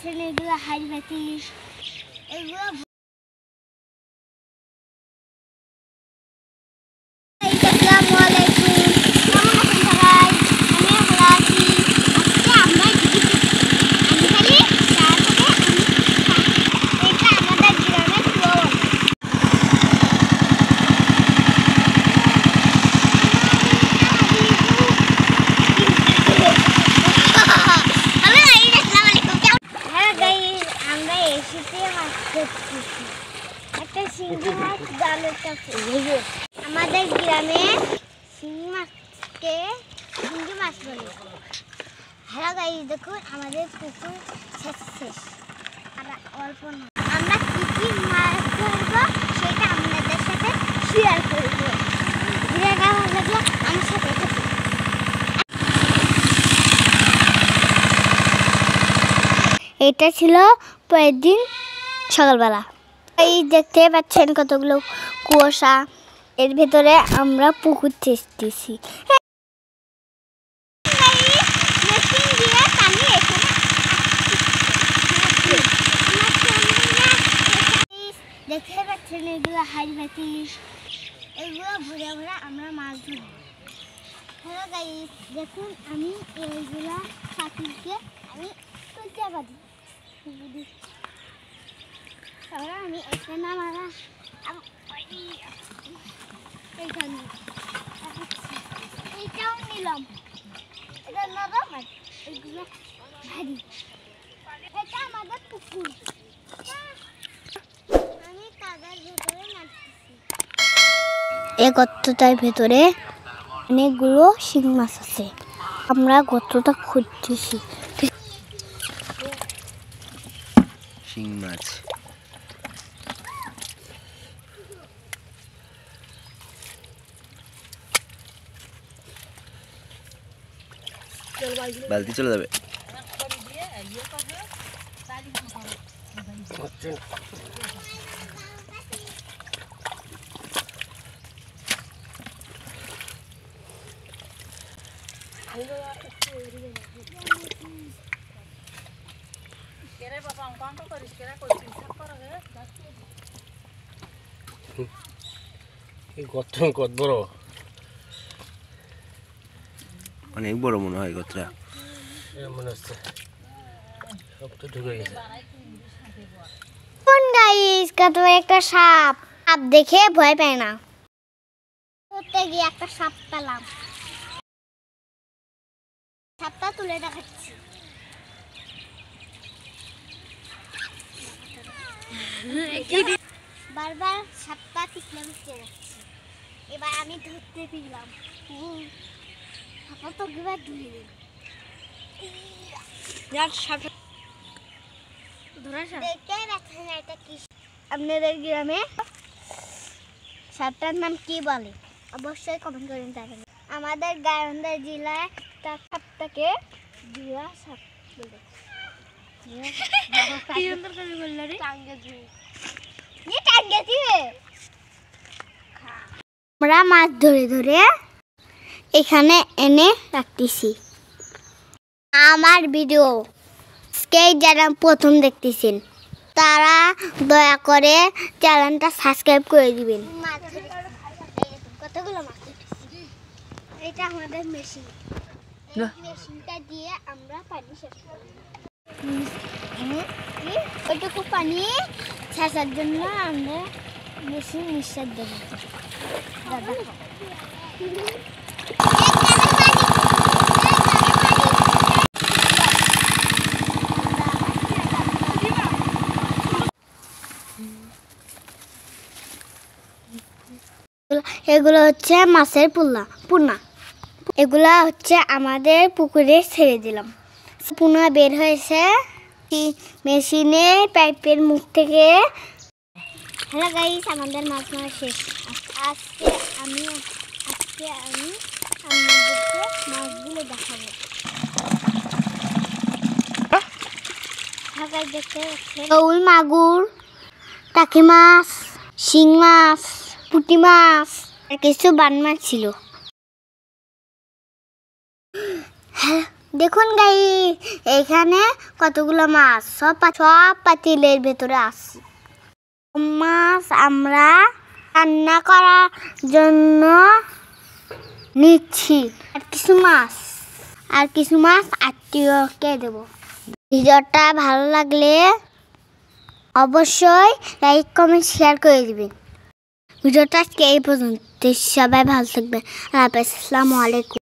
পাচ্ছেন এগুলো হাড়ি এগুলো আমাদের গ্রামে শিঙি মাছকে শিঙ্গি মাছ বলে। হ্যালো গাইস, দেখুন আমাদের পুকুর শেষ আর অল্প না। আমরা কি কি মাছ ধরবো সেটা আপনাদের সাথে শেয়ার করব। ভিডিওটা ভালো লাগলে আমার সাথে থাকুন। এটা ছিল পরের দিন সকালবেলা। এই দেখতে পাচ্ছেন কতগুলো কুয়াশা, এর ভেতরে আমরা পুকুর চেষ্টেছি। দেখতে পাচ্ছেন এগুলো হাড়ি এগুলো ভরে ভরে আমরা মাছ ধরব। হ্যালো গাইস, দেখুন আমি এইগুলা সাথীকে আমি তুলতে পারি। আমি এখানে মারা এইখানে এইটাও নিলাম, এটা নরম এইগুলো ভারী। এটা আমাদের পুকুর, আমি কাদার ভেতরে নাচতেছি। এই গর্তটার ভেতরে অনেকগুলো শিং মাছ আছে, আমরা গর্তটা খুঁজতেছি। শিং মাছ বালতি চলে যাবে। কত বড়, অনেক বড় মনে হয় গতটা। মনে হচ্ছে সব তো ঢুকে গেছে। গাইস, কত একটা সাপ দেখে ভয় পায় না। করতে গিয়ে একটা সাপ পেলাম, সাপটা তুলে দেখাচ্ছি। বারবার সাপটা টিকলে উঠে যাচ্ছে। এবার আমি ধরতে দিলাম, সাপটা তো এবার ধরে দিল। আপনাদের গ্রামে সাপটার নাম কি বলে অবশ্যই কমেন্ট করেন জানাবেন। আমাদের গাইবান্ধা জেলায় সাপটাকে জিয়া সাপ বলে। আমরা মাছ ধরে ধরে এখানে এনে রাখতেছি। আমার ভিডিও যারা প্রথম দেখতেছেন তারা দয়া করে চ্যানেলটা সাবস্ক্রাইব করে দিবেন। কতগুলো মাছ, এটা আমাদের মেশিন, মেশিনটা দিয়ে আমরা পানি সেচ করি। ওইটুকু পানি সেচার জন্য আমরা মেশিন নিঃশ্বাস দেব। এগুলো হচ্ছে মাছের পোনা, এগুলা হচ্ছে আমাদের পুকুরে ছেড়ে দিলাম। পোনা বের হয়েছে মেশিনে পাইপের মুখ থেকে। হ্যালো গাইস, আমাদের মাছ মারা শেষ। আজকে আমি আপনাদেরকে মাছগুলো দেখাবো। শৌল মাগুর, টাকি মাছ, শিং মাছ, পুঁটি মাছ আর কিছু বান মাছ ছিল। দেখুন গাই এখানে কতগুলো মাছ সব পাতিলের ভেতরে আছে। মাছ আমরা রান্না করার জন্য নিচ্ছি। আর কিছু মাছ আত্মীয়কে দেব। ভিডিওটা ভালো লাগলে অবশ্যই লাইক কমেন্ট শেয়ার করে দিবেন। ভিডিওটা আজকে এই পর্যন্ত। সবাই ভালো থাকবেন। আসসালামু আলাইকুম।